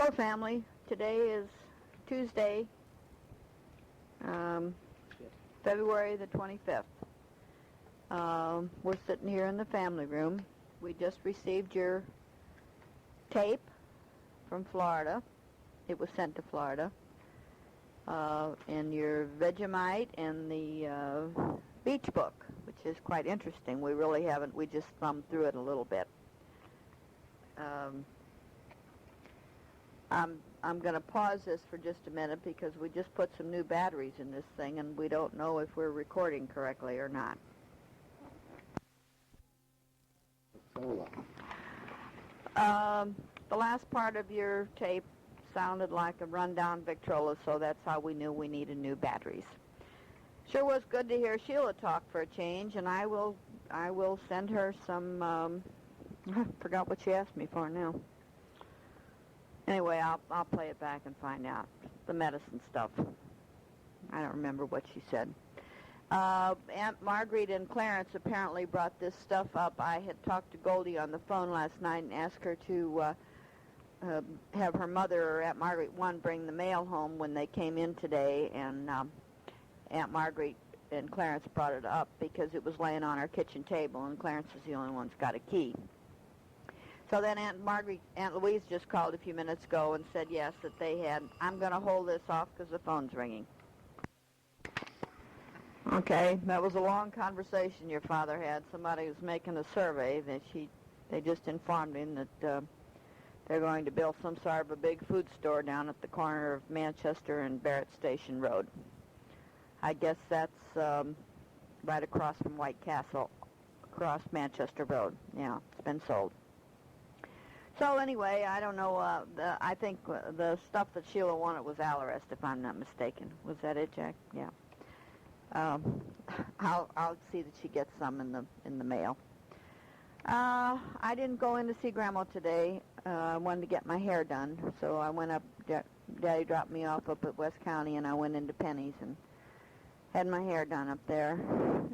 Hello, family. Today is Tuesday, February the 25th. We're sitting here in the family room. We just received your tape from Florida. It was sent to Florida. And your Vegemite and the beach book, which is quite interesting. We really haven't, we just thumbed through it a little bit. I'm going to pause this for just a minute because we just put some new batteries in this thing and we don't know if we're recording correctly or not. The last part of your tape sounded like a rundown Victrola, so that's how we knew we needed new batteries. Sure was good to hear Sheila talk for a change, and I will send her some, I forgot what she asked me for now. Anyway, I'll play it back and find out. The medicine stuff. I don't remember what she said. Aunt Marguerite and Clarence apparently brought this stuff up. I had talked to Goldie on the phone last night and asked her to have her mother or Aunt Marguerite one bring the mail home when they came in today, and Aunt Marguerite and Clarence brought it up because it was laying on our kitchen table, and Clarence is the only one that's got a key. So then Aunt Louise just called a few minutes ago and said yes, that they had. I'm going to hold this off because the phone's ringing. Okay, that was a long conversation your father had. Somebody was making a survey that they just informed him that they're going to build some sort of a big food store down at the corner of Manchester and Barrett Station Road. I guess that's right across from White Castle, across Manchester Road. Yeah, it's been sold. So anyway, I don't know. I think the stuff that Sheila wanted was Alarest, if I'm not mistaken. Was that it, Jack? Yeah. I'll see that she gets some in the mail. I didn't go in to see Grandma today. I wanted to get my hair done, so I went up. Daddy dropped me off up at West County, and I went into Penny's and had my hair done up there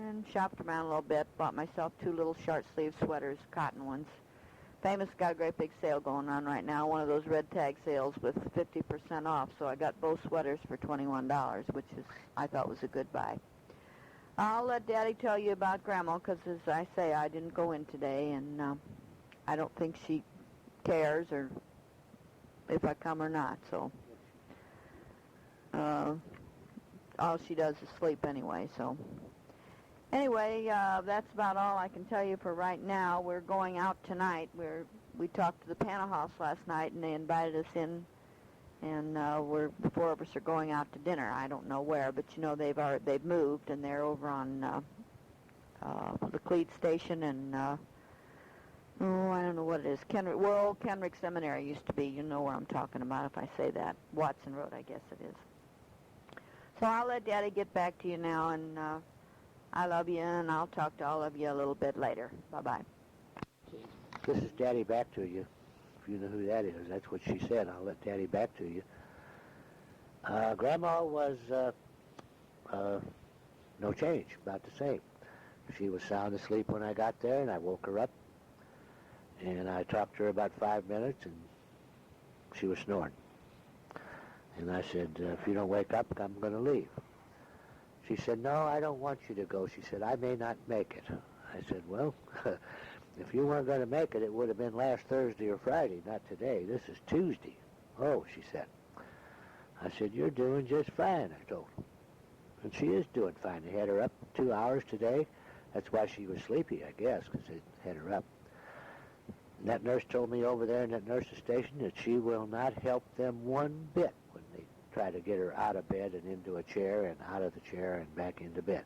and shopped around a little bit. Bought myself 2 little short-sleeve sweaters, cotton ones. Famous got a great big sale going on right now, one of those red tag sales with 50% off, so I got both sweaters for $21, which I thought was a good buy. I'll let Daddy tell you about Grandma, because as I say, I didn't go in today, and I don't think she cares or if I come or not, so all she does is sleep anyway, so. Anyway, that's about all I can tell you for right now. We're going out tonight. We talked to the Panna House last night, and they invited us in, and the 4 of us are going out to dinner. I don't know where, but you know they've moved, and they're over on the Cleat Station, and I don't know what it is. Where old Kenrick Seminary used to be. You know where I'm talking about if I say that. Watson Road, I guess it is. So I'll let Daddy get back to you now, and I love you, and I'll talk to all of you a little bit later. Bye-bye. This is Daddy back to you. If you know who that is, that's what she said. I'll let Daddy back to you. Grandma was no change, about the same. She was sound asleep when I got there, and I woke her up, and I talked to her about 5 minutes, and she was snoring. And I said, if you don't wake up, I'm going to leave. She said, no, I don't want you to go. She said, I may not make it. I said, well, if you weren't going to make it, it would have been last Thursday or Friday, not today. This is Tuesday. Oh, she said. I said, you're doing just fine, I told her. And she is doing fine. They had her up 2 hours today. That's why she was sleepy, I guess, because they had her up. And that nurse told me over there in that nurse's station that she will not help them one bit when they try to get her out of bed and into a chair and out of the chair and back into bed.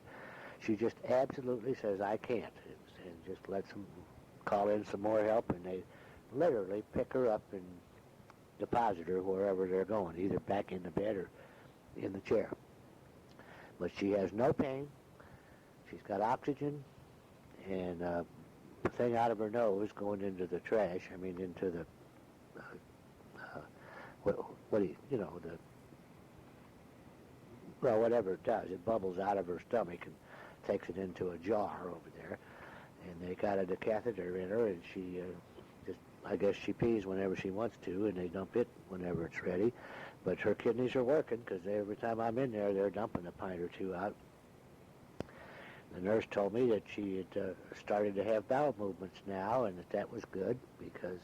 She just absolutely says, I can't, and just lets them call in some more help, and they literally pick her up and deposit her wherever they're going, either back in the bed or in the chair. But she has no pain. She's got oxygen, and the thing out of her nose going into the trash, into the, what do you know, the, well, whatever it does, it bubbles out of her stomach and takes it into a jar over there. And they got a catheter in her, and she just I guess she pees whenever she wants to, and they dump it whenever it's ready. But her kidneys are working because every time I'm in there, they're dumping a pint or two out. The nurse told me that she had started to have bowel movements now, and that was good because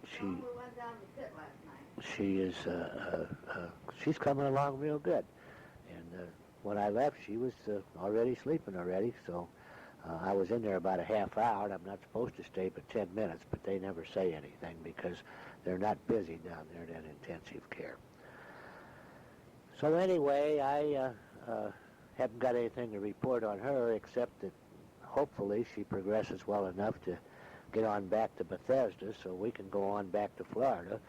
she We went down to the pit last night. she is she's coming along real good. And when I left, she was already sleeping already. So I was in there about a half hour, and I'm not supposed to stay but 10 minutes, but they never say anything because they're not busy down there in intensive care. So anyway, I haven't got anything to report on her except that hopefully she progresses well enough to get on back to Bethesda so we can go on back to Florida.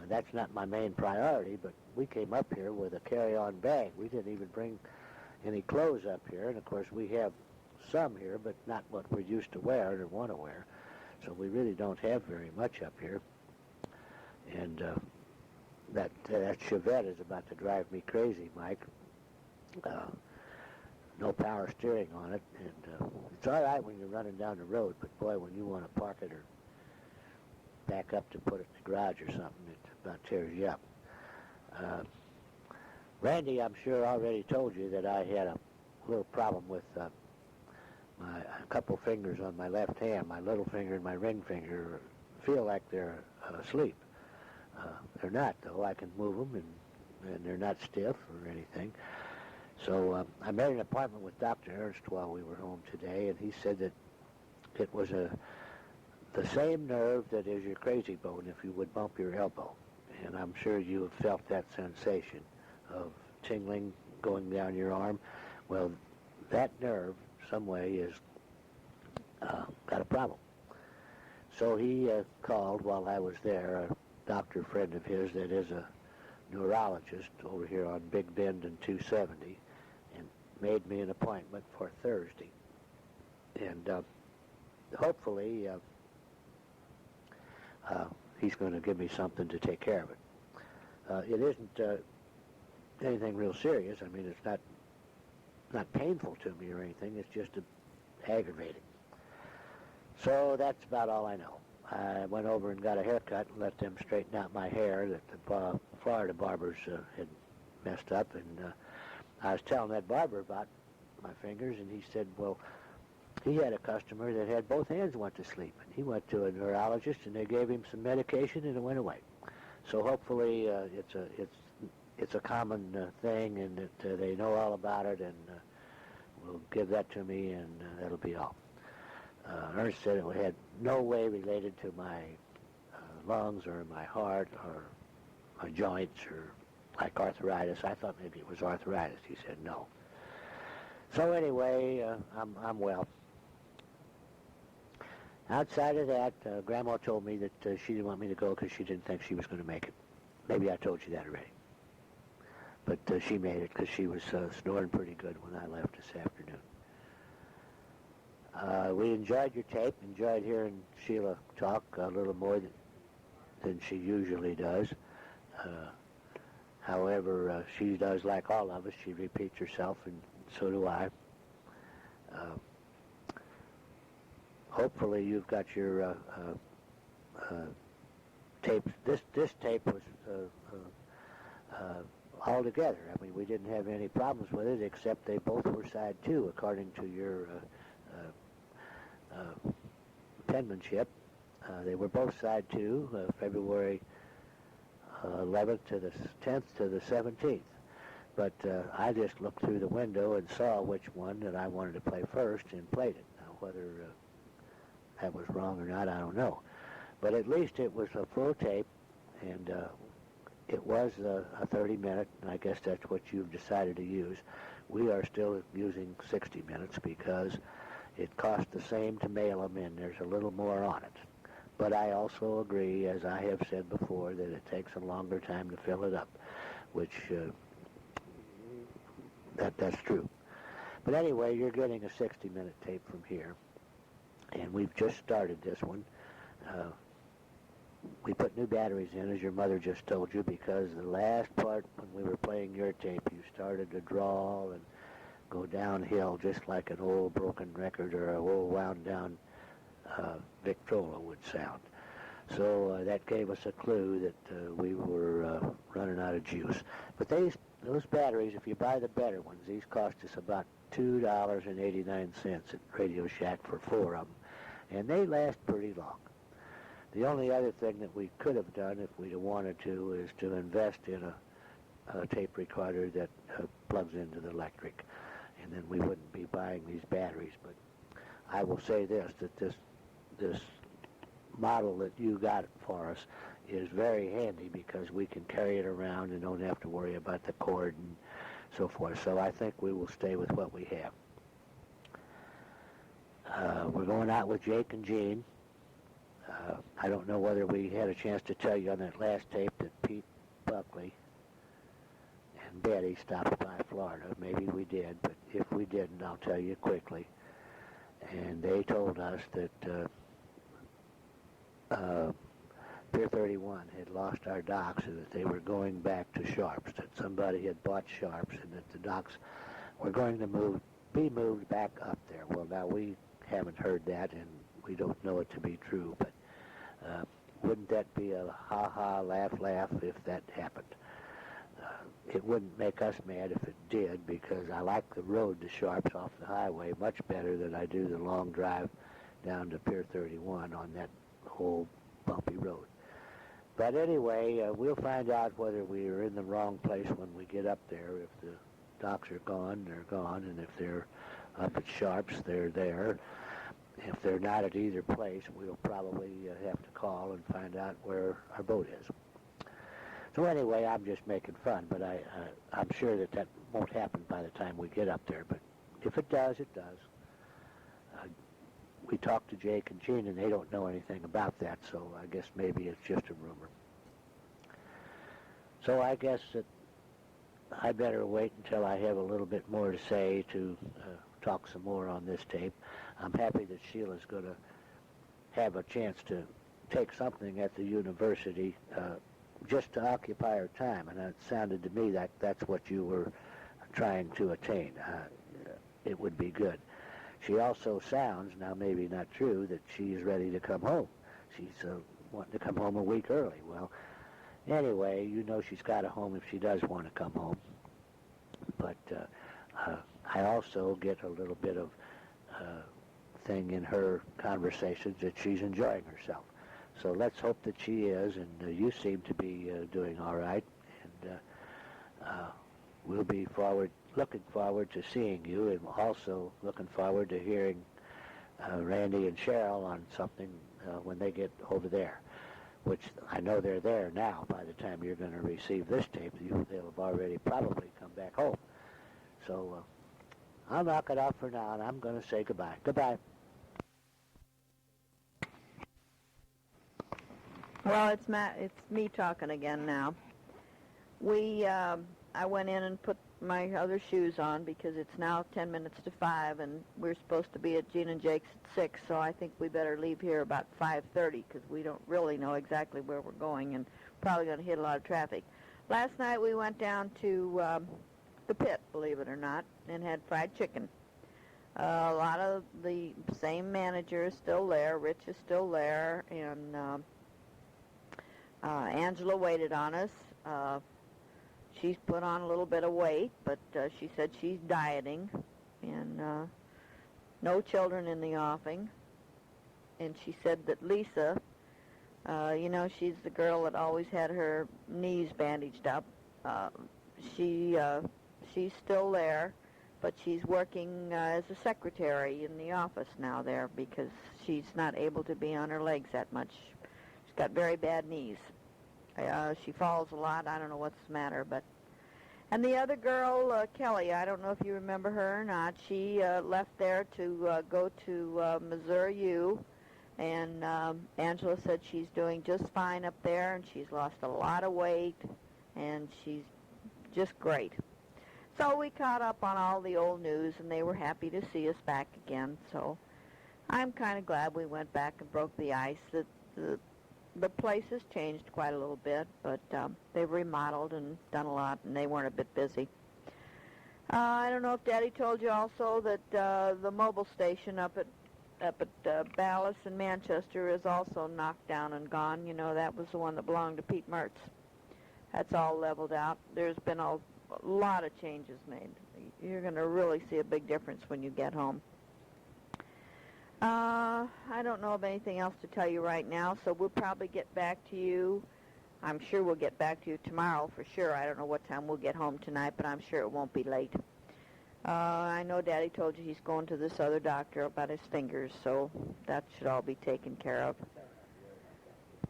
That's not my main priority, but we came up here with a carry-on bag. We didn't even bring any clothes up here, and of course we have some here, but not what we're used to wear or want to wear. So we really don't have very much up here. And that Chevette is about to drive me crazy, Mike. No power steering on it, and it's all right when you're running down the road, but boy, when you want to park it or back up to put it in the garage or something, it about tears you up. Randy, I'm sure, already told you that I had a little problem with a couple fingers on my left hand. My little finger and my ring finger feel like they're asleep. They're not, though. I can move them, and they're not stiff or anything. So I made an appointment with Dr. Ernst while we were home today, and he said that it was the same nerve that is your crazy bone if you would bump your elbow. And I'm sure you have felt that sensation of tingling going down your arm. Well, that nerve, some way, is got a problem. So he called while I was there, a doctor friend of his that is a neurologist over here on Big Bend and 270, and made me an appointment for Thursday. And hopefully he's going to give me something to take care of it. It isn't anything real serious. I mean, it's not painful to me or anything. It's just aggravating. So that's about all I know. I went over and got a haircut and let them straighten out my hair that the Florida barbers had messed up. And I was telling that barber about my fingers, and he said, well, he had a customer that had both hands went to sleep. And he went to a neurologist, and they gave him some medication, and it went away. So hopefully it's a common thing, and that they know all about it, and will give that to me, and that'll be all. Ernst said it had no way related to my lungs or my heart or my joints or like arthritis. I thought maybe it was arthritis. He said no. So anyway, I'm well. Outside of that, Grandma told me that she didn't want me to go because she didn't think she was going to make it. Maybe I told you that already. But she made it because she was snoring pretty good when I left this afternoon. We enjoyed your tape, enjoyed hearing Sheila talk a little more than she usually does. However, she does like all of us. She repeats herself, and so do I. Hopefully you've got your tapes. This tape was all together. I mean, we didn't have any problems with it, except they both were side 2, according to your penmanship. They were both side 2, February 11th to the 10th to the 17th. But I just looked through the window and saw which one that I wanted to play first and played it. Now, whether that was wrong or not, I don't know. But at least it was a full tape, and it was a 30-minute, and I guess that's what you've decided to use. We are still using 60 minutes because it costs the same to mail them in. There's a little more on it. But I also agree, as I have said before, that it takes a longer time to fill it up, which that's true. But anyway, you're getting a 60-minute tape from here, and we've just started this one. We put new batteries in, as your mother just told you, because the last part, when we were playing your tape, you started to drawl and go downhill just like an old broken record or an old wound down Victrola would sound. So that gave us a clue that we were running out of juice. But those batteries, if you buy the better ones, these cost us about $2.89 at Radio Shack for 4 of them. And they last pretty long. The only other thing that we could have done if we'd have wanted to is to invest in a tape recorder that plugs into the electric. And then we wouldn't be buying these batteries. But I will say this, that this model that you got for us is very handy because we can carry it around and don't have to worry about the cord and so forth. So I think we will stay with what we have. We're going out with Jake and Jean. I don't know whether we had a chance to tell you on that last tape that Pete Buckley and Betty stopped by Florida. Maybe we did, but if we didn't, I'll tell you quickly. And they told us that Pier 31 had lost our docks and that they were going back to Sharps, that somebody had bought Sharps and that the docks were going to be moved back up there. Well, now we haven't heard that and we don't know it to be true, but wouldn't that be a ha-ha, laugh if that happened? It wouldn't make us mad if it did because I like the road to Sharps off the highway much better than I do the long drive down to Pier 31 on that whole bumpy road. But anyway, we'll find out whether we are in the wrong place when we get up there. If the docks are gone, they're gone, and if they're up at Sharps, they're there. If they're not at either place, we'll probably have to call and find out where our boat is. So anyway, I'm just making fun, but I'm sure that won't happen by the time we get up there. But if it does, it does. We talked to Jake and Jean, and they don't know anything about that, so I guess maybe it's just a rumor. So I guess that I better wait until I have a little bit more to say to talk some more on this tape. I'm happy that Sheila's going to have a chance to take something at the university just to occupy her time, and it sounded to me that that's what you were trying to attain. It would be good. She also sounds, now maybe not true, that she's ready to come home. She's wanting to come home a week early. Well, anyway, you know she's got a home if she does want to come home. But I also get a little bit of thing in her conversations that she's enjoying herself. So let's hope that she is, and you seem to be doing all right. And we'll be looking forward to seeing you, and also looking forward to hearing Randy and Cheryl on something when they get over there, which I know they're there now. By the time you're going to receive this tape, they'll have already probably come back home. So I'll knock it off for now, and I'm going to say goodbye. Goodbye. Well, it's me talking again now. I went in and put my other shoes on because it's now 10 minutes to 5, and we're supposed to be at Gene and Jake's at 6, so I think we better leave here about 5:30 because we don't really know exactly where we're going and probably going to hit a lot of traffic. Last night we went down to the pit, believe it or not, and had fried chicken. A lot of the same manager is still there. Rich is still there, and Angela waited on us. She's put on a little bit of weight, but she said she's dieting, and no children in the offing. And she said that Lisa, she's the girl that always had her knees bandaged up. She's still there, but she's working as a secretary in the office now there because she's not able to be on her legs that much. She's got very bad knees. She falls a lot. I don't know what's the matter, but... And the other girl, Kelly, I don't know if you remember her or not. She left there to go to Missouri U, and Angela said she's doing just fine up there, and she's lost a lot of weight, and she's just great. So we caught up on all the old news, and they were happy to see us back again. So I'm kind of glad we went back and broke the ice. The place has changed quite a little bit, but they've remodeled and done a lot, and they weren't a bit busy. I don't know if Daddy told you also that the mobile station up at up at Ballas in Manchester is also knocked down and gone. You know, that was the one that belonged to Pete Mertz. That's all leveled out. There's been a lot of changes made. You're going to really see a big difference when you get home. I don't know of anything else to tell you right now, so we'll probably get back to you. I'm sure we'll get back to you tomorrow for sure. I don't know what time we'll get home tonight, but I'm sure it won't be late. I know Daddy told you he's going to this other doctor about his fingers, so that should all be taken care of.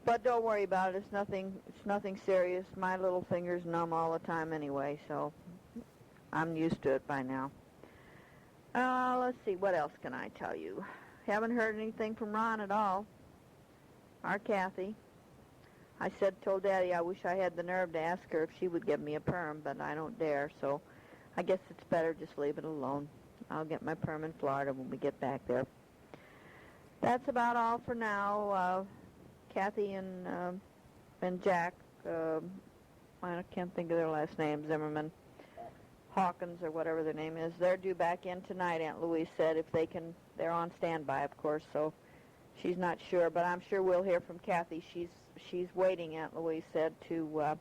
But don't worry about it. It's nothing serious. My little finger's numb all the time anyway, so I'm used to it by now. Let's see, what else can I tell you? Haven't heard anything from Ron at all. Or Kathy. I told Daddy I wish I had the nerve to ask her if she would give me a perm, but I don't dare, so I guess it's better just leave it alone. I'll get my perm in Florida when we get back there. That's about all for now. Kathy and Jack, I can't think of their last name, Zimmerman, Hawkins or whatever their name is, they're due back in tonight, Aunt Louise said, if they can. They're on standby, of course, so she's not sure, but I'm sure we'll hear from Kathy. She's waiting, Aunt Louise said, to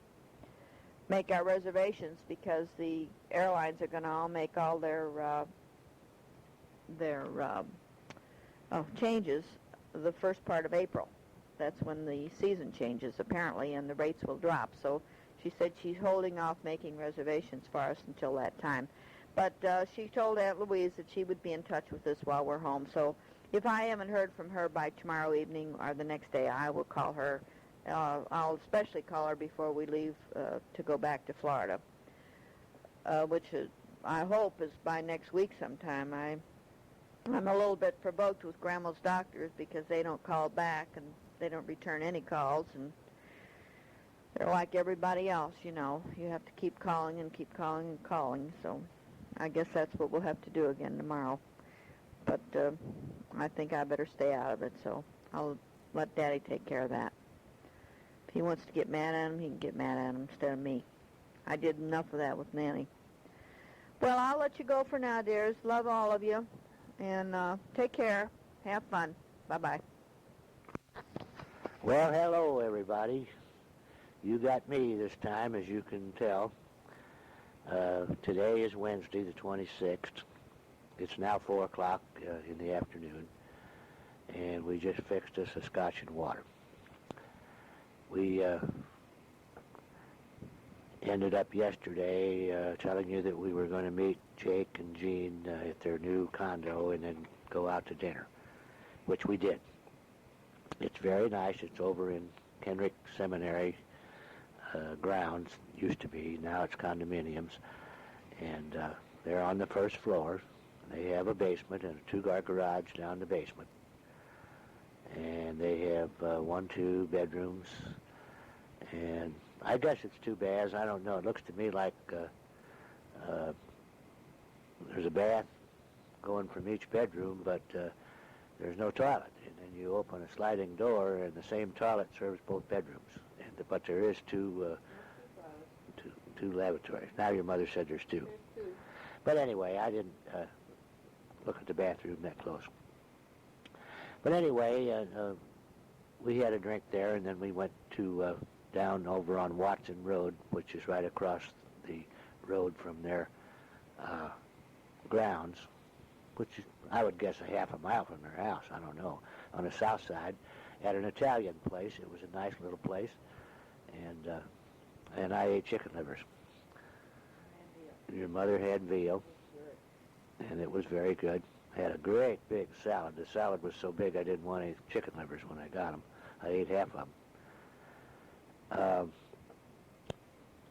make our reservations because the airlines are going to all make all their changes the first part of April. That's when the season changes, apparently, and the rates will drop. So she said she's holding off making reservations for us until that time. But she told Aunt Louise that she would be in touch with us while we're home. So if I haven't heard from her by tomorrow evening or the next day, I will call her. I'll especially call her before we leave to go back to Florida, which I hope is by next week sometime. I'm a little bit provoked with Grandma's doctors because they don't call back and they don't return any calls, and they're like everybody else, you know. You have to keep calling and keep calling and calling, so I guess that's what we'll have to do again tomorrow. But I think I better stay out of it, so I'll let Daddy take care of that. If he wants to get mad at him, he can get mad at him instead of me. I did enough of that with Nanny. Well, I'll let you go for now, dears. Love all of you. And take care. Have fun. Bye-bye. Well, hello, everybody. You got me this time, as you can tell. Today is Wednesday, the 26th. It's now 4 o'clock in the afternoon, and we just fixed us a scotch and water. We ended up yesterday telling you that we were going to meet Jake and Jean at their new condo and then go out to dinner, which we did. It's very nice. It's over in Kenrick Seminary grounds, used to be. Now it's condominiums. And they're on the first floor. They have a basement and a two-car garage down the basement. And they have 2 bedrooms. And I guess it's 2 baths. I don't know. It looks to me like there's a bath going from each bedroom, but there's no toilet. And then you open a sliding door, and the same toilet serves both bedrooms. But there is two lavatories. Now your mother said there's 2. There's 2. But anyway, I didn't look at the bathroom that close. But anyway, we had a drink there, and then we went to down over on Watson Road, which is right across the road from their grounds, which is, I would guess, a half a mile from their house. I don't know. On the south side, at an Italian place. It was a nice little place, and I ate chicken livers. Your mother had veal, and it was very good. Had a great big salad. The salad was so big I didn't want any chicken livers when I got them. I ate half of them.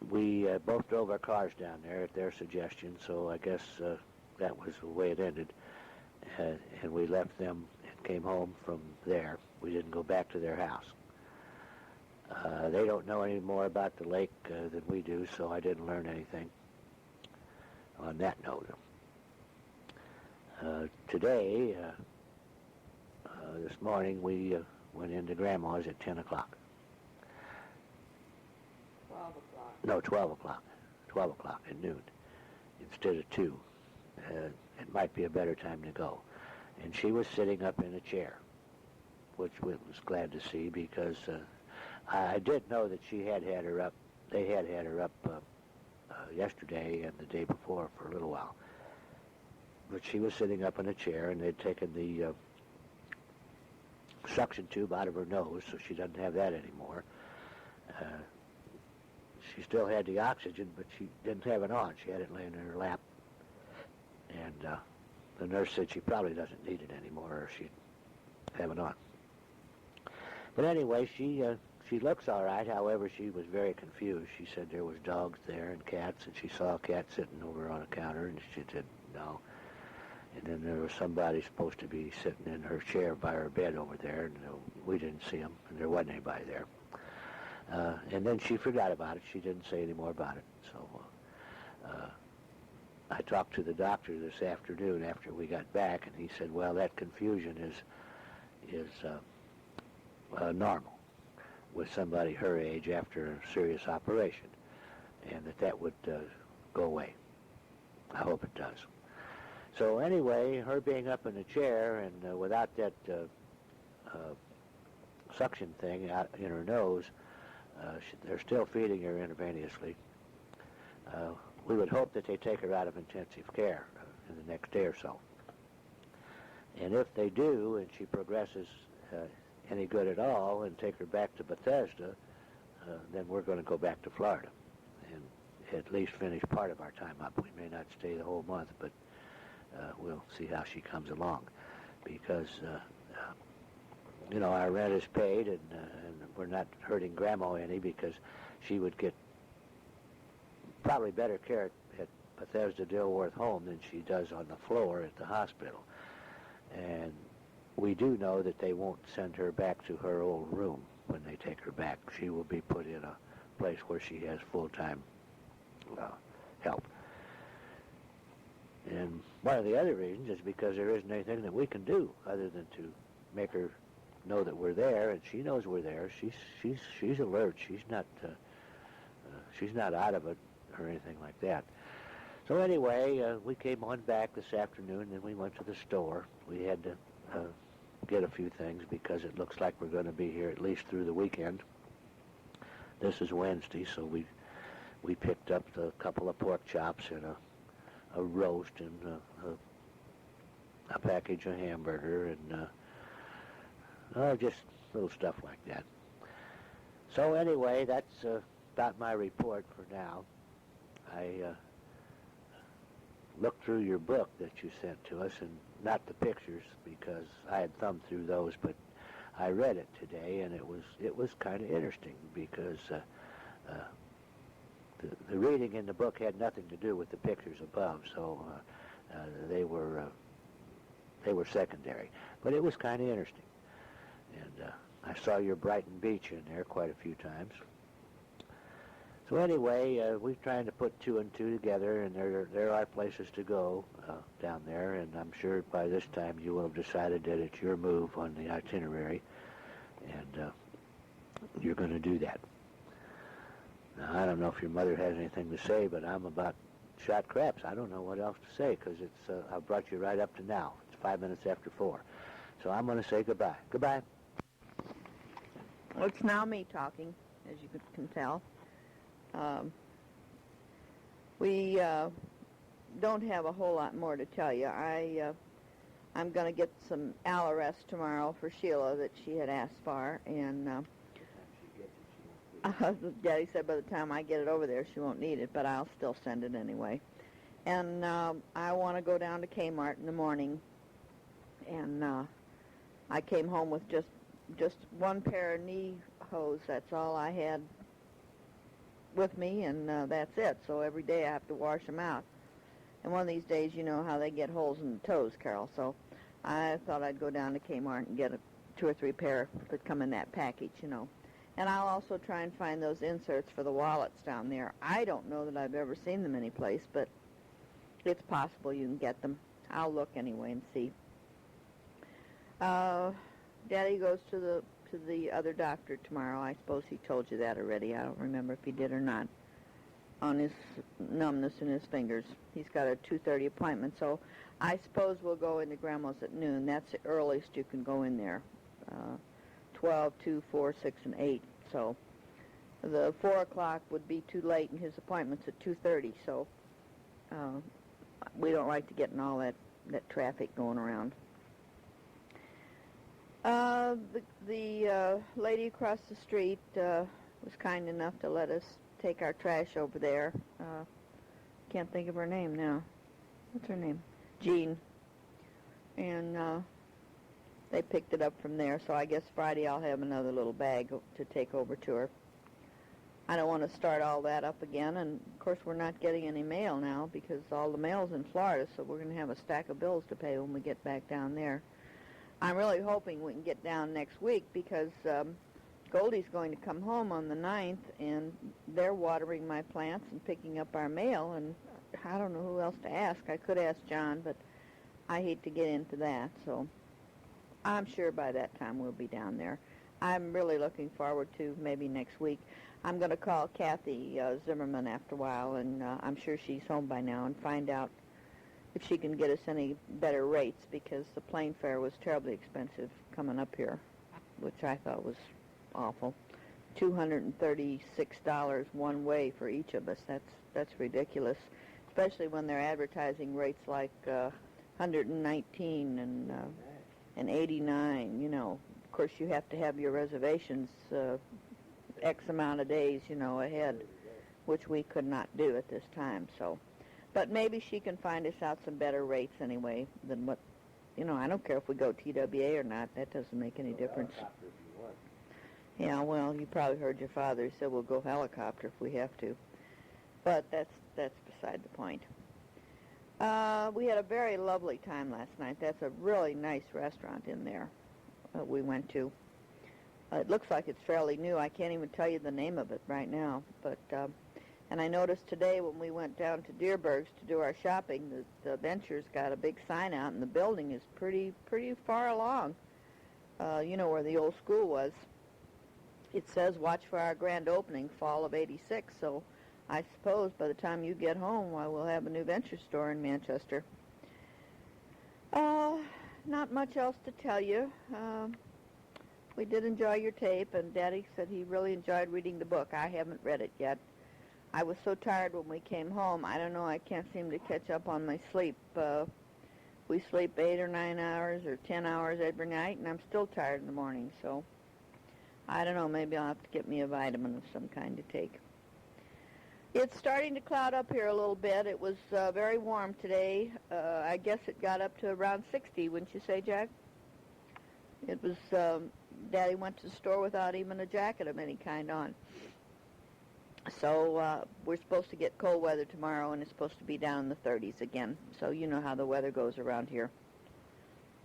We both drove our cars down there at their suggestion, so I guess that was the way it ended. And we left them and came home from there. We didn't go back to their house. They don't know any more about the lake than we do, so I didn't learn anything on that note. Today, this morning, we went into Grandma's at 10 o'clock. 12 o'clock. No, 12 o'clock. 12 o'clock at noon instead of 2. It might be a better time to go. and she was sitting up in a chair, which we was glad to see because I did know that she had her up. They had her up yesterday and the day before for a little while. But she was sitting up in a chair, and they'd taken the suction tube out of her nose, so she doesn't have that anymore. She still had the oxygen, but she didn't have it on. She had it laying in her lap. And the nurse said she probably doesn't need it anymore, or she'd have it on. But anyway, she looks all right. However, she was very confused. She said there was dogs there and cats, and she saw a cat sitting over on a counter, and she said no. And then there was somebody supposed to be sitting in her chair by her bed over there, and we didn't see him, and there wasn't anybody there. And then she forgot about it. She didn't say any more about it. So I talked to the doctor this afternoon after we got back, and he said, well, that confusion is normal with somebody her age after a serious operation, and that would go away. I hope it does. So anyway, her being up in a chair and without that suction thing out in her nose, they're still feeding her intravenously. We would hope that they take her out of intensive care in the next day or so. And if they do, and she progresses any good at all, and take her back to Bethesda, then we're going to go back to Florida and at least finish part of our time up. We may not stay the whole month, but we'll see how she comes along, because our rent is paid, and we're not hurting Grandma any, because she would get probably better care at Bethesda Dilworth Home than she does on the floor at the hospital. And we do know that they won't send her back to her old room when they take her back. She will be put in a place where she has full-time help. And one of the other reasons is because there isn't anything that we can do other than to make her know that we're there, and she knows we're there. She's alert. She's not out of it or anything like that. So anyway, we came on back this afternoon, and we went to the store. We had to get a few things because it looks like we're going to be here at least through the weekend. This is Wednesday, so we picked up a couple of pork chops and a roast and a package of hamburger and just little stuff like that. So anyway, that's about my report for now. I looked through your book that you sent to us, and not the pictures because I had thumbed through those, but I read it today, and it was kind of interesting because the reading in the book had nothing to do with the pictures above, so they were secondary. But it was kind of interesting, and I saw your Brighton Beach in there quite a few times. So anyway, we're trying to put two and two together, and there are places to go down there, and I'm sure by this time you will have decided that it's your move on the itinerary, and you're going to do that. Now, I don't know if your mother has anything to say, but I'm about shot craps. I don't know what else to say, because I've brought you right up to now. It's 5 minutes after 4. So I'm going to say goodbye. Goodbye. Well, it's now me talking, as you can tell. We don't have a whole lot more to tell you. I'm going to get some Allerest tomorrow for Sheila that she had asked for, and Daddy said by the time I get it over there she won't need it, but I'll still send it anyway. And I want to go down to Kmart in the morning, and I came home with just one pair of knee hose. That's all I had with me, and that's it. So every day I have to wash them out. And one of these days, you know how they get holes in the toes, Carol. So I thought I'd go down to Kmart and get 2 or 3 pair that come in that package, you know. And I'll also try and find those inserts for the wallets down there. I don't know that I've ever seen them anyplace, but it's possible you can get them. I'll look anyway and see. Daddy goes to the other doctor tomorrow. I suppose he told you that already. I don't remember if he did or not. on his numbness in his fingers. He's got a 2:30 appointment, so I suppose we'll go into Grandma's at noon. That's the earliest you can go in there. 12, 2, 4, 6, and 8. So the 4 o'clock would be too late, and his appointment's at 2:30. So we don't like to get in all that traffic going around. The lady across the street was kind enough to let us take our trash over there. Can't think of her name now. What's her name? Jean. And they picked it up from there, so I guess Friday I'll have another little bag to take over to her. I don't want to start all that up again, and of course we're not getting any mail now because all the mail's in Florida, so we're going to have a stack of bills to pay when we get back down there. I'm really hoping we can get down next week because Goldie's going to come home on the 9th, and they're watering my plants and picking up our mail, and I don't know who else to ask. I could ask John, but I hate to get into that, so I'm sure by that time we'll be down there. I'm really looking forward to maybe next week. I'm going to call Kathy Zimmerman after a while, and I'm sure she's home by now, and find out if she can get us any better rates, because the plane fare was terribly expensive coming up here, which I thought was awful. $236 one way for each of us. That's ridiculous, especially when they're advertising rates like 119 and 89. You know, of course you have to have your reservations X amount of days, ahead, which we could not do at this time. So, but maybe she can find us out some better rates anyway than what, I don't care if we go TWA or not. That doesn't make any difference. Yeah, well, you probably heard your father. He said we'll go helicopter if we have to. But that's beside the point. We had a very lovely time last night. That's a really nice restaurant in there we went to. It looks like it's fairly new. I can't even tell you the name of it right now. But and I noticed today when we went down to Deerberg's to do our shopping, the Venture's got a big sign out, and the building is pretty far along. Where the old school was. It says, watch for our grand opening, fall of '86. So I suppose by the time you get home, we'll have a new Venture store in Manchester. Not much else to tell you. We did enjoy your tape, and Daddy said he really enjoyed reading the book. I haven't read it yet. I was so tired when we came home. I don't know, I can't seem to catch up on my sleep. We sleep 8 or 9 hours or 10 hours every night, and I'm still tired in the morning. So I don't know, maybe I'll have to get me a vitamin of some kind to take. It's starting to cloud up here a little bit. It was very warm today. I guess it got up to around 60, wouldn't you say, Jack? It was, Daddy went to the store without even a jacket of any kind on. So we're supposed to get cold weather tomorrow, and it's supposed to be down in the 30s again. So you know how the weather goes around here.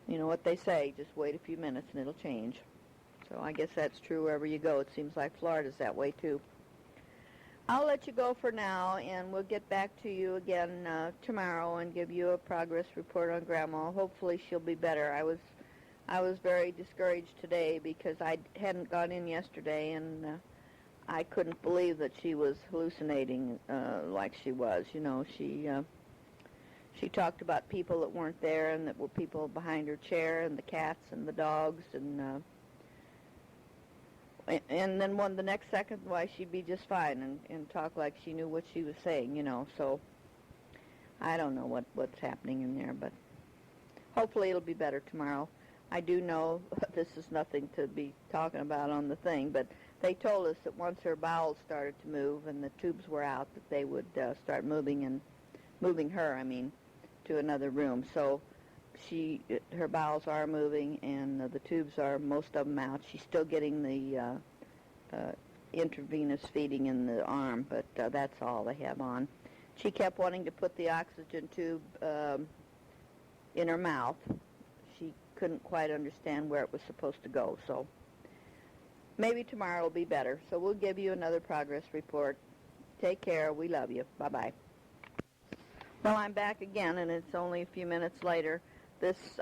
You know what they say, just wait a few minutes and it'll change. So I guess that's true wherever you go. It seems like Florida's that way too. I'll let you go for now, and we'll get back to you again tomorrow and give you a progress report on Grandma. Hopefully she'll be better. I was very discouraged today because I hadn't gone in yesterday, and I couldn't believe that she was hallucinating like she was. She talked about people that weren't there and that were people behind her chair, and the cats and the dogs, and then the next second, why, she'd be just fine and talk like she knew what she was saying, So I don't know what's happening in there, but hopefully it'll be better tomorrow. I do know this is nothing to be talking about on the thing, but they told us that once her bowels started to move and the tubes were out, that they would start moving her, to another room. So her bowels are moving, and the tubes are, most of them, out. She's still getting the intravenous feeding in the arm, but that's all they have on. She kept wanting to put the oxygen tube in her mouth. She couldn't quite understand where it was supposed to go, so maybe tomorrow will be better. So we'll give you another progress report. Take care. We love you. Bye-bye. Well, I'm back again, and it's only a few minutes later.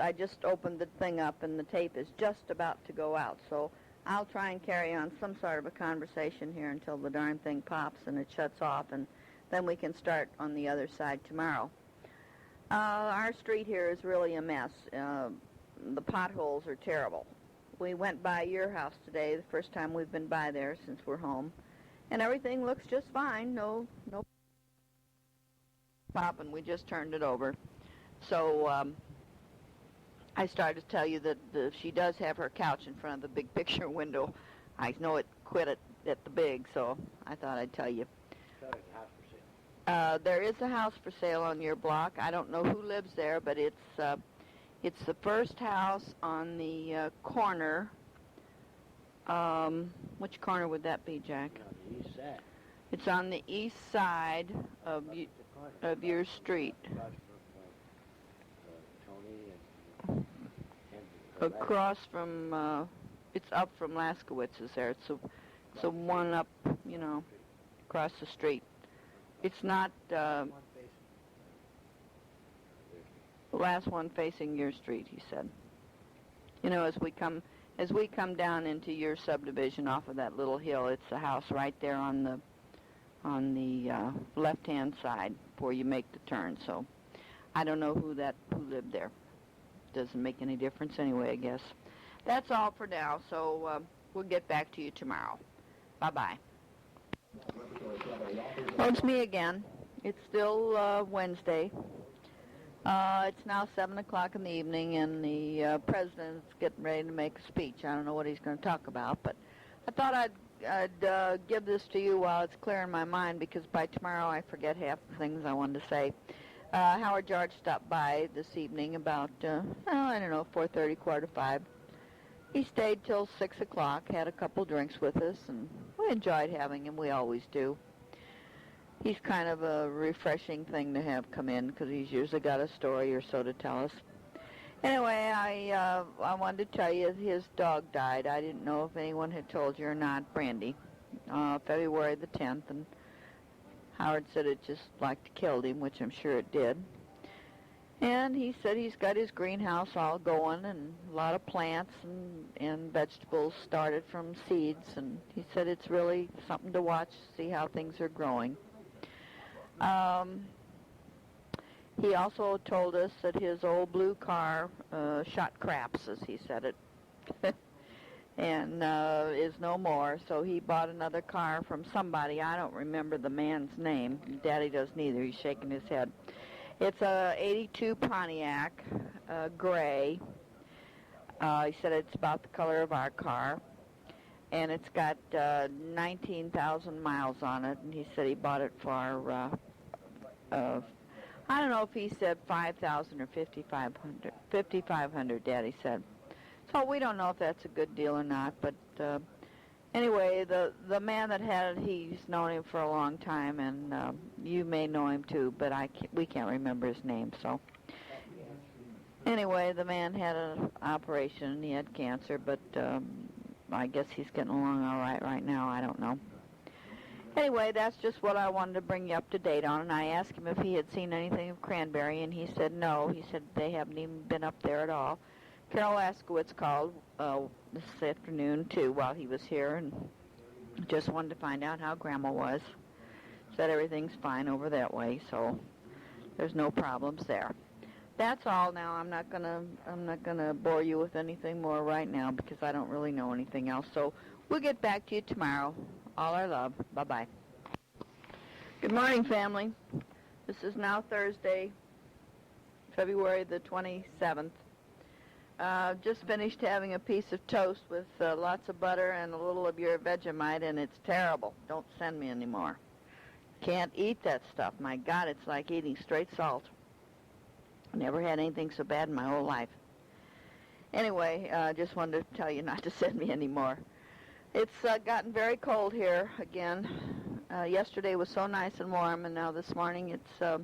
I just opened the thing up, and the tape is just about to go out. So I'll try and carry on some sort of a conversation here until the darn thing pops and it shuts off, and then we can start on the other side tomorrow. Our street here is really a mess. The potholes are terrible. We went by your house today, the first time we've been by there since we're home, and everything looks just fine. No popping. We just turned it over. So I started to tell you that she does have her couch in front of the big picture window. I know it quit at the big, so I thought I'd tell you. There is a house for sale on your block. I don't know who lives there, but it's the first house on the corner. Which corner would that be, Jack? On the east side. It's on the east side of your street. Across from, it's up from Laskowitz's there. It's a one up, across the street. It's not the last one facing your street, he said. As we come down into your subdivision off of that little hill, it's a house right there on the left-hand side before you make the turn. So I don't know who lived there. Doesn't make any difference anyway, I guess. That's all for now, so we'll get back to you tomorrow. Bye-bye. Well, it's me again. It's still Wednesday. It's now 7 o'clock in the evening, and the president's getting ready to make a speech. I don't know what he's going to talk about, but I thought I'd give this to you while it's clear in my mind, because by tomorrow I forget half the things I wanted to say. Howard George stopped by this evening about, 4:30, 4:45. He stayed till 6 o'clock, had a couple drinks with us, and we enjoyed having him. We always do. He's kind of a refreshing thing to have come in, because he's usually got a story or so to tell us. Anyway, I wanted to tell you his dog died. I didn't know if anyone had told you or not, Brandy, February the 10th, and Howard said it just like killed him, which I'm sure it did. And he said he's got his greenhouse all going, and a lot of plants and vegetables started from seeds, and he said it's really something to watch, see how things are growing. He also told us that his old blue car shot craps, as he said it, and is no more, so he bought another car from somebody. I don't remember the man's name. Daddy doesn't either. He's shaking his head. It's a 82 Pontiac, gray. He said it's about the color of our car, and it's got 19,000 miles on it, and he said he bought it for, I don't know if he said 5,000 or 5,500. 5,500, Daddy said. So we don't know if that's a good deal or not, but anyway, the man that had it, he's known him for a long time, and you may know him too, but we can't remember his name. So anyway, the man had an operation, and he had cancer, but I guess he's getting along all right now. I don't know. Anyway, that's just what I wanted to bring you up to date on, and I asked him if he had seen anything of Cranberry, and he said no. He said they haven't even been up there at all. Carol Askowitz called this afternoon, too, while he was here, and just wanted to find out how Grandma was. Said everything's fine over that way, so there's no problems there. That's all now. I'm not gonna bore you with anything more right now, because I don't really know anything else. So we'll get back to you tomorrow. All our love. Bye-bye. Good morning, family. This is now Thursday, February the 27th. Just finished having a piece of toast with lots of butter and a little of your Vegemite, and it's terrible. Don't send me any more. Can't eat that stuff. My God, it's like eating straight salt. Never had anything so bad in my whole life. Anyway, just wanted to tell you not to send me any more. It's gotten very cold here again. Yesterday was so nice and warm, and now this morning it's,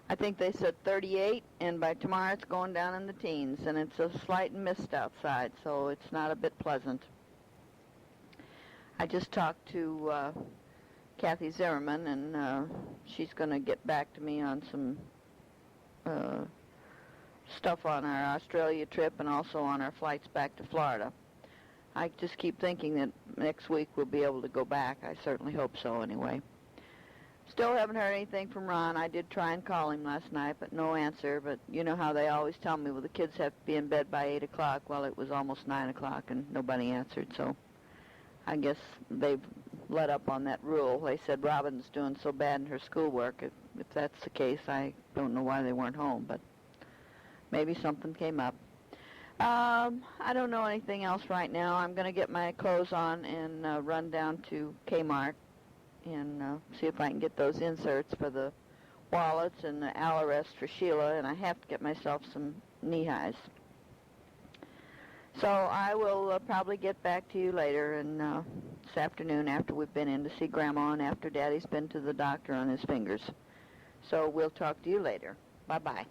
I think they said 38, and by tomorrow it's going down in the teens, and it's a slight mist outside, so it's not a bit pleasant. I just talked to Kathy Zimmerman, and she's going to get back to me on some stuff on our Australia trip and also on our flights back to Florida. I just keep thinking that next week we'll be able to go back. I certainly hope so anyway. Still haven't heard anything from Ron. I did try and call him last night, but no answer. But you know how they always tell me, well, the kids have to be in bed by 8 o'clock. Well, it was almost 9 o'clock, and nobody answered, so I guess they've let up on that rule. They said Robin's doing so bad in her schoolwork. If that's the case, I don't know why they weren't home, but maybe something came up. I don't know anything else right now. I'm going to get my clothes on and run down to Kmart and see if I can get those inserts for the wallets and the Allarest for Sheila, and I have to get myself some knee-highs. So I will probably get back to you later and this afternoon after we've been in to see Grandma and after Daddy's been to the doctor on his fingers. So we'll talk to you later. Bye-bye.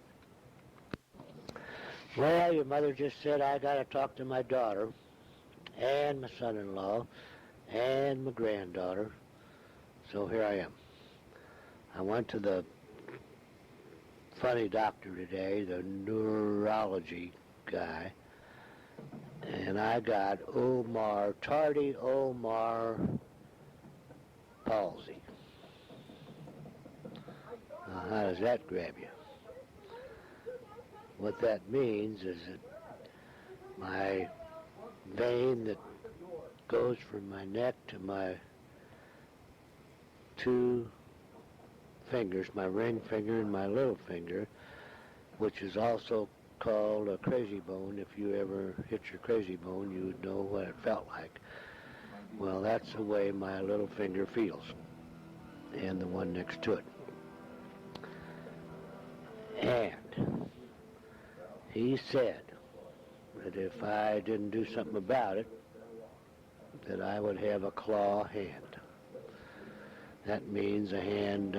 Well, your mother just said I got to talk to my daughter and my son-in-law and my granddaughter. So here I am. I went to the funny doctor today, the neurology guy, and I got tardy Omar palsy. Now, how does that grab you? What that means is that my vein that goes from my neck to my two fingers, my ring finger and my little finger, which is also called a crazy bone. If you ever hit your crazy bone, you would know what it felt like. Well, that's the way my little finger feels, and the one next to it. And he said that if I didn't do something about it, that I would have a claw hand. That means a hand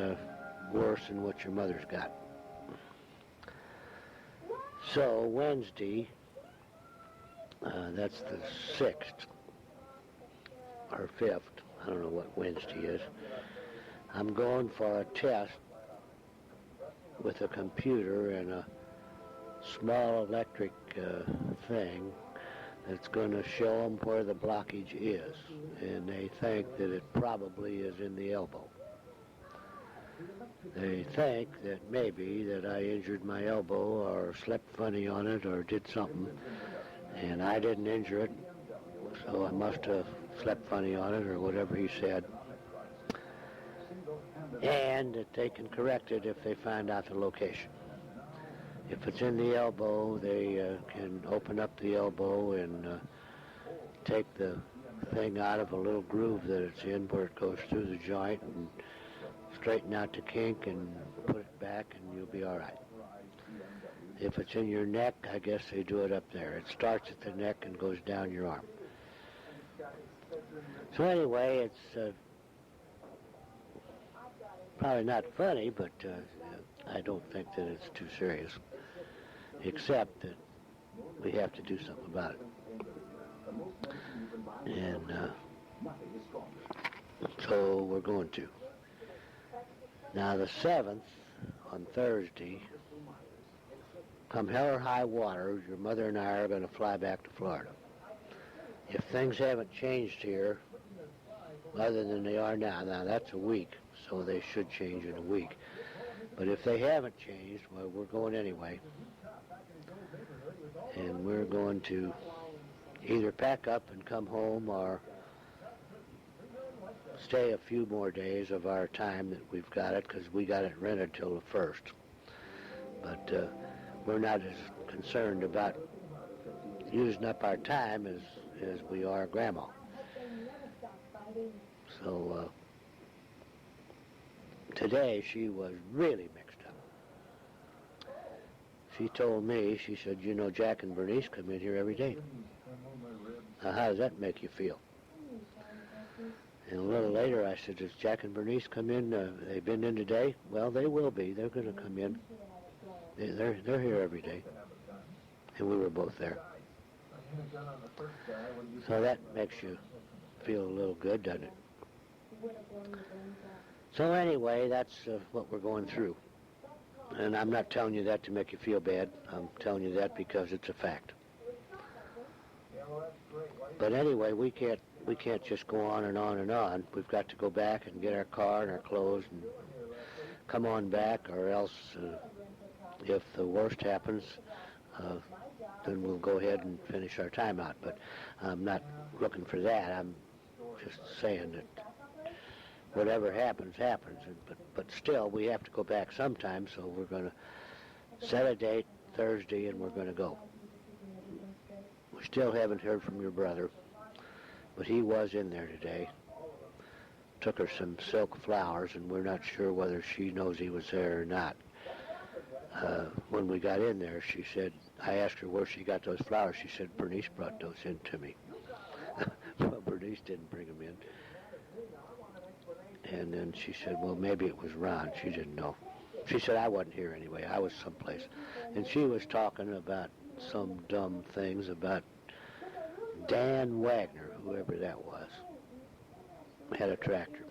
worse than what your mother's got. So Wednesday, that's the 6th, or 5th, I don't know what Wednesday is, I'm going for a test with a computer and a small electric thing that's going to show them where the blockage is, and they think that it probably is in the elbow. They think that maybe that I injured my elbow or slept funny on it or did something, and I didn't injure it, so I must have slept funny on it or whatever he said, and that they can correct it if they find out the location. If it's in the elbow, they can open up the elbow and take the thing out of a little groove that it's in where it goes through the joint and straighten out the kink and put it back, and you'll be all right. If it's in your neck, I guess they do it up there. It starts at the neck and goes down your arm. So anyway, it's probably not funny, but I don't think that it's too serious, except that we have to do something about it. And so we're going to. Now the 7th, on Thursday, come hell or high water, your mother and I are going to fly back to Florida. If things haven't changed here, other than they are now that's a week, so they should change in a week. But if they haven't changed, well, we're going anyway. And we're going to either pack up and come home or stay a few more days of our time that we've got it, because we got it rented till the 1st. But we're not as concerned about using up our time as we are Grandma. So today she was really mixed up. She told me, she said, you know, Jack and Bernice come in here every day. Now, how does that make you feel? And a little later I said, does Jack and Bernice come in? They've been in today? Well, they will be. They're going to come in. They're here every day. And we were both there. So that makes you feel a little good, doesn't it? So anyway, that's what we're going through. And I'm not telling you that to make you feel bad. I'm telling you that because it's a fact. But anyway, we can't we can't just go on and on and on. We've got to go back and get our car and our clothes and come on back, or else if the worst happens, then we'll go ahead and finish our time out. But I'm not looking for that. I'm just saying that whatever happens, happens. But still, we have to go back sometime, so we're going to set a date Thursday, and we're going to go. We still haven't heard from your brother, but he was in there today. Took her some silk flowers, and we're not sure whether she knows he was there or not. When we got in there, she said, I asked her where she got those flowers. She said, Bernice brought those in to me. Well, Bernice didn't bring them in. And then she said, well, maybe it was Ron. She didn't know. She said, I wasn't here anyway. I was someplace. And she was talking about some dumb things about Dan Wagner, whoever that was, had a tractor.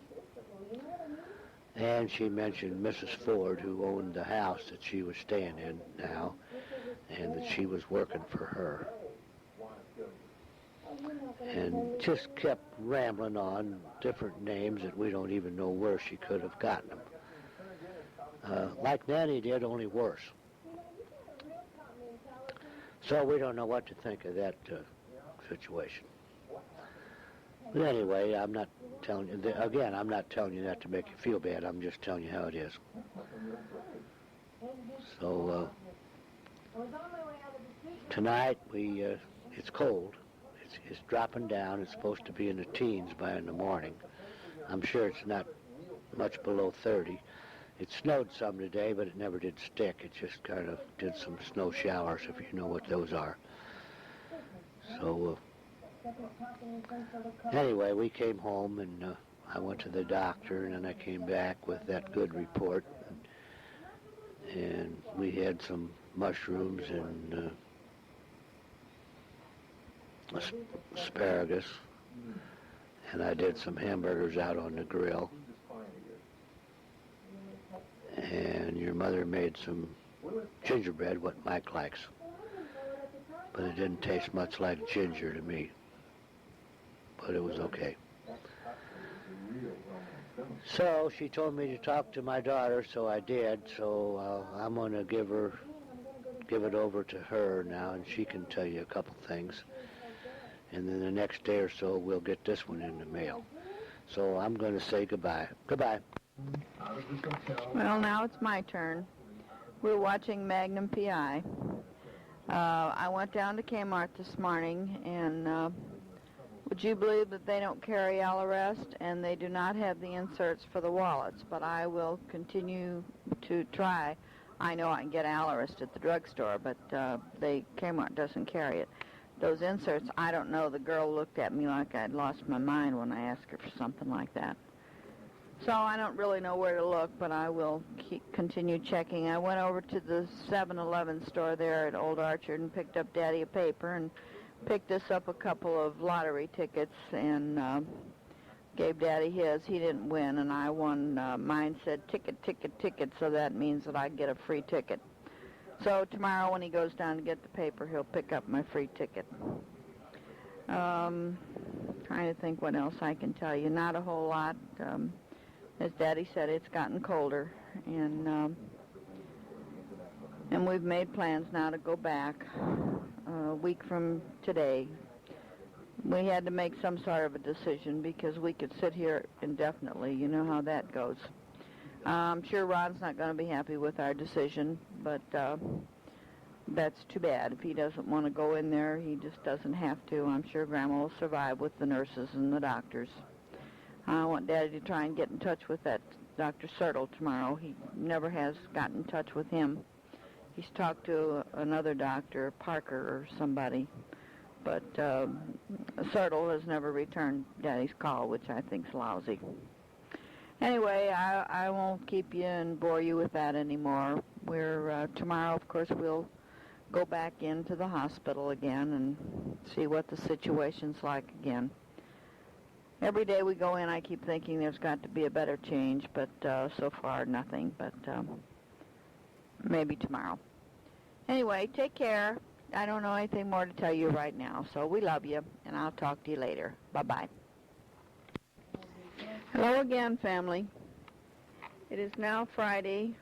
And she mentioned Mrs. Ford, who owned the house that she was staying in now, and that she was working for her. And just kept rambling on different names that we don't even know where she could have gotten them. Like Nanny did, only worse. So we don't know what to think of that situation. But anyway, I'm not telling you, again, I'm not telling you that to make you feel bad. I'm just telling you how it is. So tonight, it's cold. It's dropping down. It's supposed to be in the teens by in the morning. I'm sure it's not much below 30. It snowed some today, but it never did stick. It just kind of did some snow showers, if you know what those are. So anyway, we came home, and I went to the doctor, and then I came back with that good report. And we had some mushrooms and asparagus, and I did some hamburgers out on the grill. And your mother made some gingerbread, what Mike likes. But it didn't taste much like ginger to me. But it was okay. So she told me to talk to my daughter, so I did. So I'm going to give it over to her now, and she can tell you a couple things. And then the next day or so, we'll get this one in the mail. So I'm going to say goodbye. Goodbye. Well, now it's my turn. We're watching Magnum P.I. I went down to Kmart this morning, and would you believe that they don't carry All-Arrest, and they do not have the inserts for the wallets, but I will continue to try. I know I can get All-Arrest at the drugstore, but Kmart doesn't carry it. Those inserts, I don't know. The girl looked at me like I'd lost my mind when I asked her for something like that. So I don't really know where to look, but I will continue checking. I went over to the 7-Eleven store there at Old Orchard and picked up Daddy a paper and picked us up a couple of lottery tickets and gave Daddy his. He didn't win, and I won. Mine said ticket, ticket, ticket, so that means that I get a free ticket. So tomorrow when he goes down to get the paper, he'll pick up my free ticket. Trying to think what else I can tell you. Not a whole lot. As Daddy said, it's gotten colder, and we've made plans now to go back a week from today. We had to make some sort of a decision because we could sit here indefinitely. You know how that goes. I'm sure Ron's not going to be happy with our decision, but that's too bad. If he doesn't want to go in there, he just doesn't have to. I'm sure Grandma will survive with the nurses and the doctors. I want Daddy to try and get in touch with that Dr. Sertle tomorrow. He never has gotten in touch with him. He's talked to another doctor, Parker or somebody, but Sertle has never returned Daddy's call, which I think's lousy. Anyway, I won't keep you and bore you with that anymore. Tomorrow, of course, we'll go back into the hospital again and see what the situation's like again. Every day we go in, I keep thinking there's got to be a better change, but so far nothing, but maybe tomorrow. Anyway, take care. I don't know anything more to tell you right now, so we love you, and I'll talk to you later. Bye-bye. Hello again, family. It is now Friday,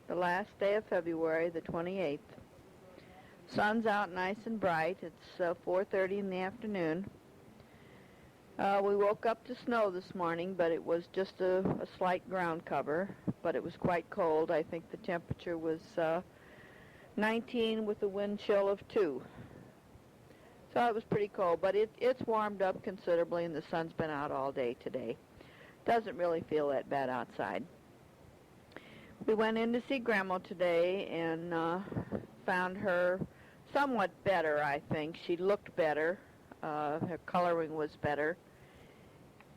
the last day of February, the 28th. Sun's out nice and bright. It's 4:30 in the afternoon. We woke up to snow this morning, but it was just a slight ground cover, but it was quite cold. I think the temperature was 19 with a wind chill of 2. So it was pretty cold, but it's warmed up considerably, and the sun's been out all day today. Doesn't really feel that bad outside. We went in to see Grandma today and found her somewhat better, I think. She looked better. Her coloring was better.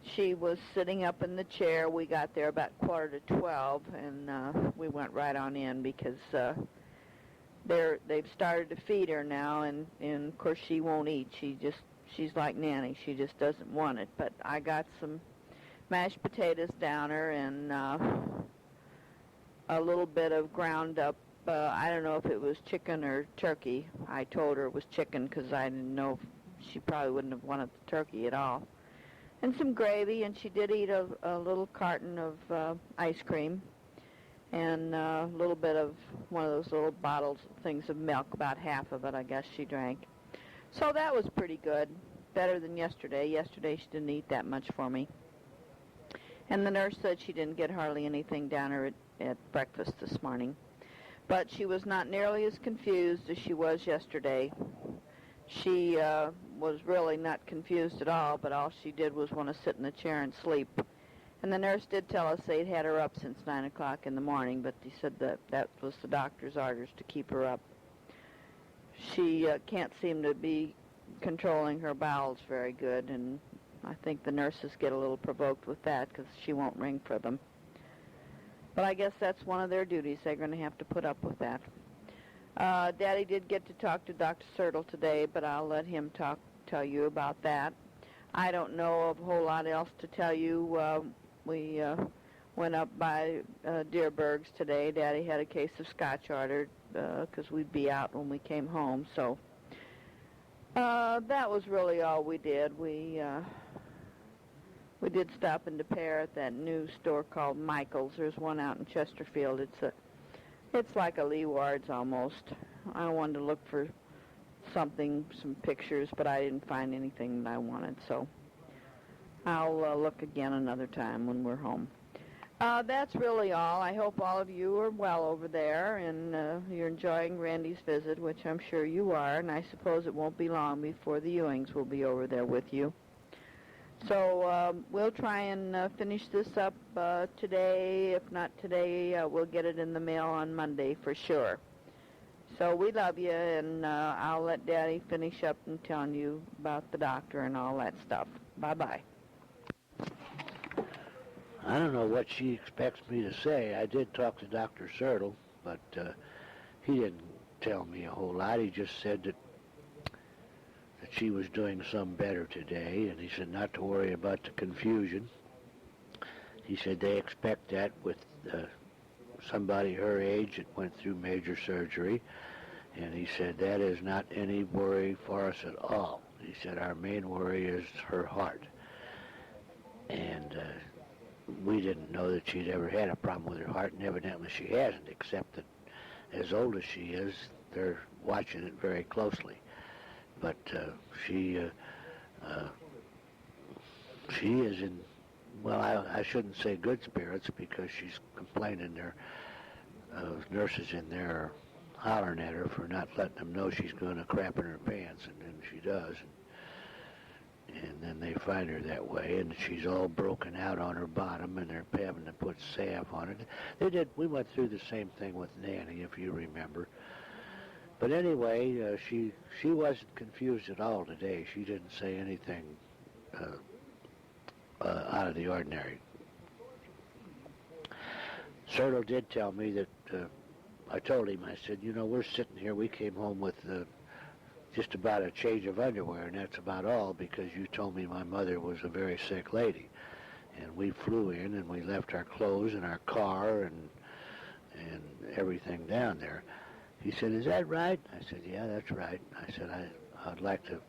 She was sitting up in the chair. We got there about 11:45, and we went right on in because they've started to feed her now, and of course she won't eat. She's like Nanny. She just doesn't want it. But I got some mashed potatoes down her and a little bit of ground up, I don't know if it was chicken or turkey. I told her it was chicken because I didn't know if she probably wouldn't have wanted the turkey at all. And some gravy, and she did eat a little carton of ice cream and a little bit of one of those little bottles, things of milk, about half of it I guess she drank. So that was pretty good, better than yesterday. Yesterday she didn't eat that much for me. And the nurse said she didn't get hardly anything down her at breakfast this morning. But she was not nearly as confused as she was yesterday. She was really not confused at all, but all she did was want to sit in the chair and sleep. And the nurse did tell us they'd had her up since 9 o'clock in the morning, but they said that was the doctor's orders to keep her up. She can't seem to be controlling her bowels very good, and I think the nurses get a little provoked with that because she won't ring for them. But I guess that's one of their duties. They're going to have to put up with that. Daddy did get to talk to Dr. Sertle today, but I'll let him tell you about that. I don't know of a whole lot else to tell you. We went up by Deerberg's today. Daddy had a case of scotch ordered because we'd be out when we came home. So that was really all we did. We did stop in Des Peres at that new store called Michael's. There's one out in Chesterfield. It's like a Lee Ward's almost. I wanted to look for some pictures, but I didn't find anything that I wanted, so I'll look again another time when we're home. That's really all. I hope all of you are well over there, and you're enjoying Randy's visit, which I'm sure you are, and I suppose it won't be long before the Ewings will be over there with you. So we'll try and finish this up today. If not today, we'll get it in the mail on Monday for sure. So we love you, and I'll let Daddy finish up and telling you about the doctor and all that stuff. Bye-bye. I don't know what she expects me to say. I did talk to Dr. Sertle, but he didn't tell me a whole lot. He just said that she was doing some better today, and he said not to worry about the confusion. He said they expect that with somebody her age that went through major surgery, and he said that is not any worry for us at all. He said our main worry is her heart, and we didn't know that she'd ever had a problem with her heart, and evidently she hasn't, except that as old as she is, they're watching it very closely. But she is in, well, I shouldn't say good spirits because she's complaining there. Nurses in there are hollering at her for not letting them know she's going to crap in her pants, and then she does. And then they find her that way, and she's all broken out on her bottom, and they're having to put salve on it. We went through the same thing with Nanny, if you remember. But anyway, she wasn't confused at all today. She didn't say anything out of the ordinary. Sertle did tell me that, I told him, I said, you know, we're sitting here, we came home with just about a change of underwear, and that's about all, because you told me my mother was a very sick lady. And we flew in, and we left our clothes and our car and everything down there. He said, is that right? I said, yeah, that's right. I said, I'd like to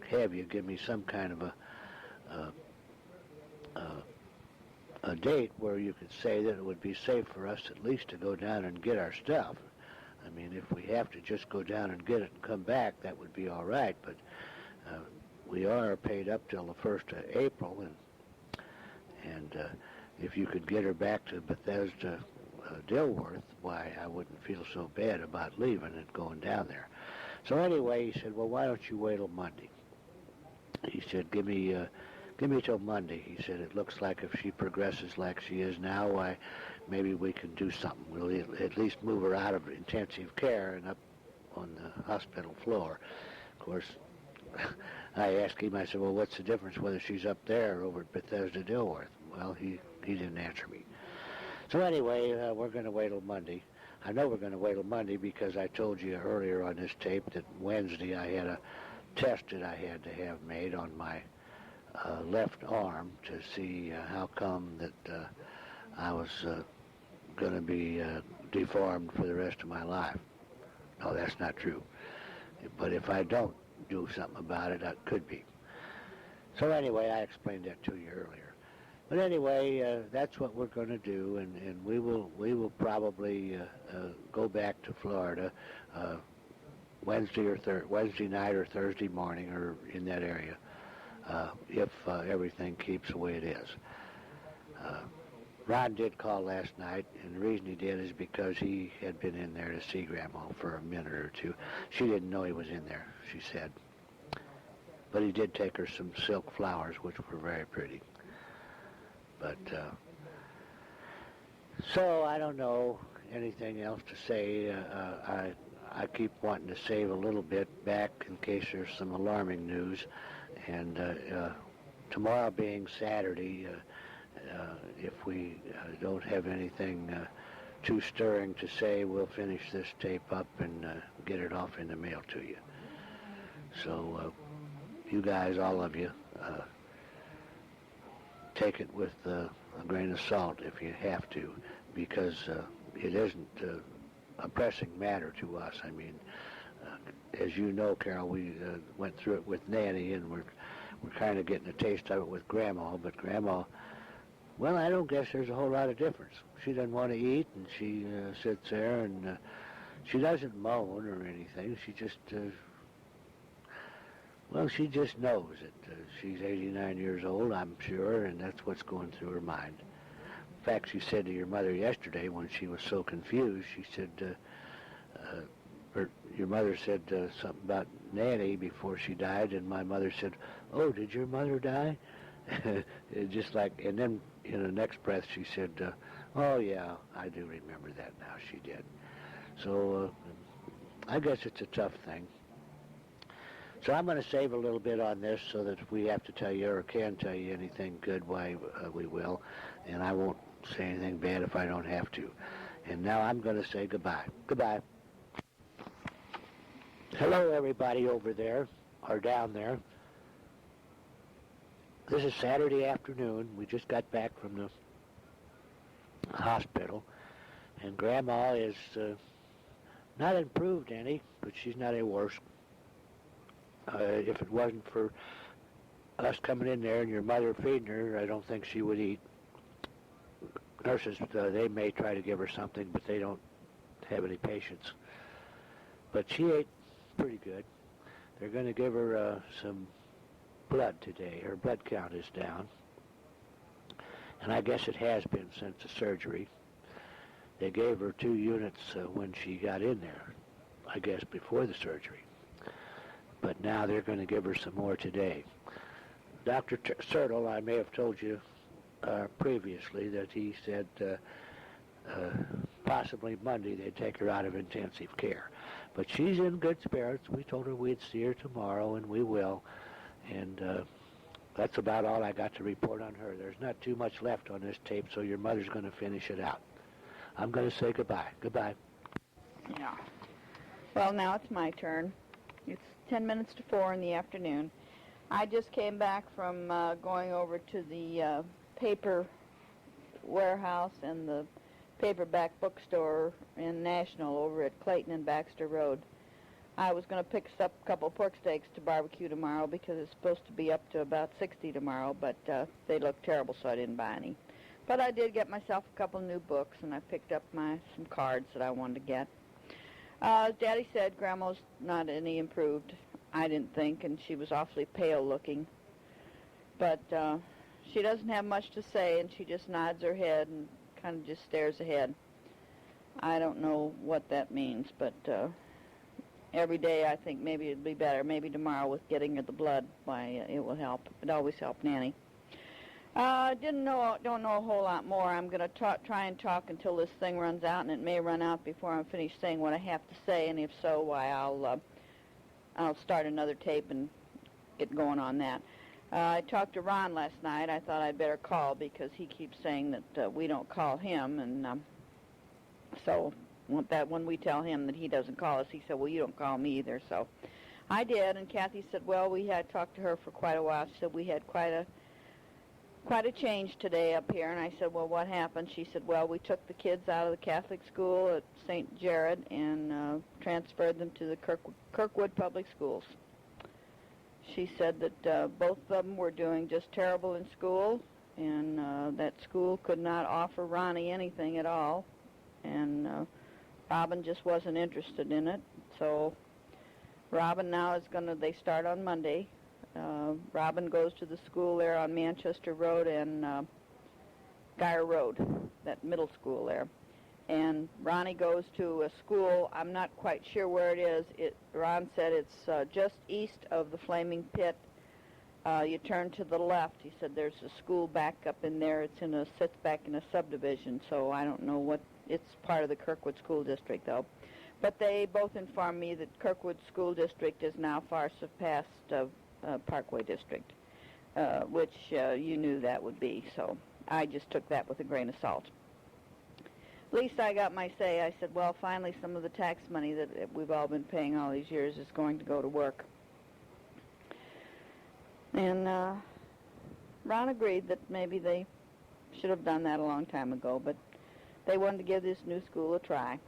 have you give me some kind of a a date where you could say that it would be safe for us at least to go down and get our stuff. I mean, if we have to just go down and get it and come back, that would be all right. But we are paid up till the 1st of April, and if you could get her back to Bethesda, Dilworth, why, I wouldn't feel so bad about leaving and going down there. So anyway, he said, well, why don't you wait till Monday? He said, give me till Monday. He said, it looks like if she progresses like she is now, why, maybe we can do something. We'll at least move her out of intensive care and up on the hospital floor. Of course, I asked him, I said, well, what's the difference whether she's up there or over at Bethesda Dilworth? Well, he didn't answer me. So anyway, we're going to wait till Monday. I know we're going to wait till Monday because I told you earlier on this tape that Wednesday I had a test that I had to have made on my left arm to see how come that I was going to be deformed for the rest of my life. No, that's not true. But if I don't do something about it, that could be. So anyway, I explained that to you earlier. But anyway, that's what we're going to do, and we will probably go back to Florida Wednesday night or Thursday morning, or in that area, if everything keeps the way it is. Ron did call last night, and the reason he did is because he had been in there to see Grandma for a minute or two. She didn't know he was in there, she said. But he did take her some silk flowers, which were very pretty. But, so I don't know anything else to say. I keep wanting to save a little bit back in case there's some alarming news. And tomorrow being Saturday, if we don't have anything too stirring to say, we'll finish this tape up and get it off in the mail to you. So you guys, all of you, take it with a grain of salt if you have to, because it isn't a pressing matter to us. I mean, as you know, Carol, we went through it with Nanny, and we're kind of getting a taste of it with Grandma. But Grandma, well, I don't guess there's a whole lot of difference. She doesn't want to eat, and she sits there, and she doesn't moan or anything. She just well, she just knows that she's 89 years old, I'm sure, and that's what's going through her mind. In fact, she said to your mother yesterday when she was so confused, she said, your mother said something about Nanny before she died, and my mother said, oh, did your mother die? Just like, and then in the next breath she said, oh, yeah, I do remember that now, she did. So I guess it's a tough thing. So I'm going to save a little bit on this so that if we have to tell you or can tell you anything good, why we will. And I won't say anything bad if I don't have to. And now I'm going to say goodbye. Goodbye. Hello, everybody over there, or down there. This is Saturday afternoon. We just got back from the hospital. And Grandma is not improved any, but she's not any worse. If it wasn't for us coming in there and your mother feeding her, I don't think she would eat. Nurses, they may try to give her something, but they don't have any patience. But she ate pretty good. They're going to give her some blood today. Her blood count is down. And I guess it has been since the surgery. They gave her 2 units when she got in there, I guess before the surgery. But now they're going to give her some more today. Dr. Sertle, I may have told you previously that he said possibly Monday they'd take her out of intensive care. But she's in good spirits. We told her we'd see her tomorrow, and we will. And that's about all I got to report on her. There's not too much left on this tape, so your mother's going to finish it out. I'm going to say goodbye. Goodbye. Yeah. Well, now it's my turn. It's 10 minutes to 4 in the afternoon. I just came back from going over to the paper warehouse and the paperback bookstore in National over at Clayton and Baxter Road. I was going to pick up a couple pork steaks to barbecue tomorrow because it's supposed to be up to about 60 tomorrow, but they look terrible, so I didn't buy any. But I did get myself a couple new books, and I picked up some cards that I wanted to get. Daddy said Grandma's not any improved, I didn't think, and she was awfully pale looking. But she doesn't have much to say, and she just nods her head and kind of just stares ahead. I don't know what that means, but every day I think maybe it'd be better. Maybe tomorrow with getting her the blood, why it will help. It always helped Nanny. Don't know a whole lot more. I'm going to try and talk until this thing runs out, and it may run out before I'm finished saying what I have to say. And if so, why I'll start another tape and get going on that. I talked to Ron last night. I thought I'd better call because he keeps saying that we don't call him, and so when we tell him that he doesn't call us, he said, well, you don't call me either. So I did, and Kathy said, well, we had talked to her for quite a while. She said we had quite a change today up here, and I said, well, what happened? She said, well, we took the kids out of the Catholic school at St. Jared and transferred them to the Kirkwood Public Schools. She said that both of them were doing just terrible in school, and that school could not offer Ronnie anything at all, and Robin just wasn't interested in it. So Robin now is they start on Monday. Robin goes to the school there on Manchester Road and Geyer Road, that middle school there. And Ronnie goes to a school, I'm not quite sure where it is. Ron said it's just east of the Flaming Pit. You turn to the left. He said there's a school back up in there. Sits back in a subdivision, so I don't know what, it's part of the Kirkwood School District, though. But they both informed me that Kirkwood School District is now far surpassed Parkway District, which you knew that would be, so I just took that with a grain of salt. At least I got my say. I said, well, finally some of the tax money that we've all been paying all these years is going to go to work. And Ron agreed that maybe they should have done that a long time ago, but they wanted to give this new school a try.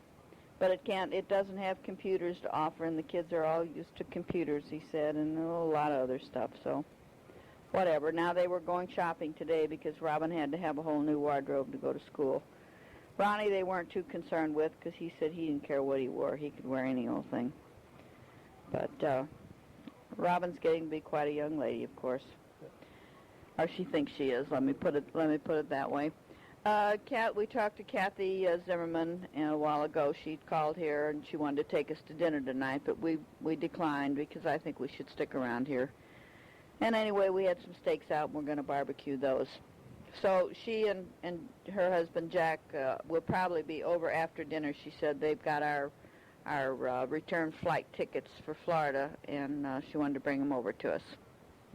But it doesn't have computers to offer, and the kids are all used to computers, he said, and a lot of other stuff, so whatever. Now they were going shopping today because Robin had to have a whole new wardrobe to go to school. Ronnie they weren't too concerned with because he said he didn't care what he wore. He could wear any old thing. But Robin's getting to be quite a young lady, of course. Or she thinks she is. Let me put it that way. We talked to Kathy Zimmerman a while ago. She'd called here and she wanted to take us to dinner tonight, but we declined because I think we should stick around here. And anyway, we had some steaks out and we're going to barbecue those. So she and her husband Jack will probably be over after dinner. She said they've got our return flight tickets for Florida, and she wanted to bring them over to us.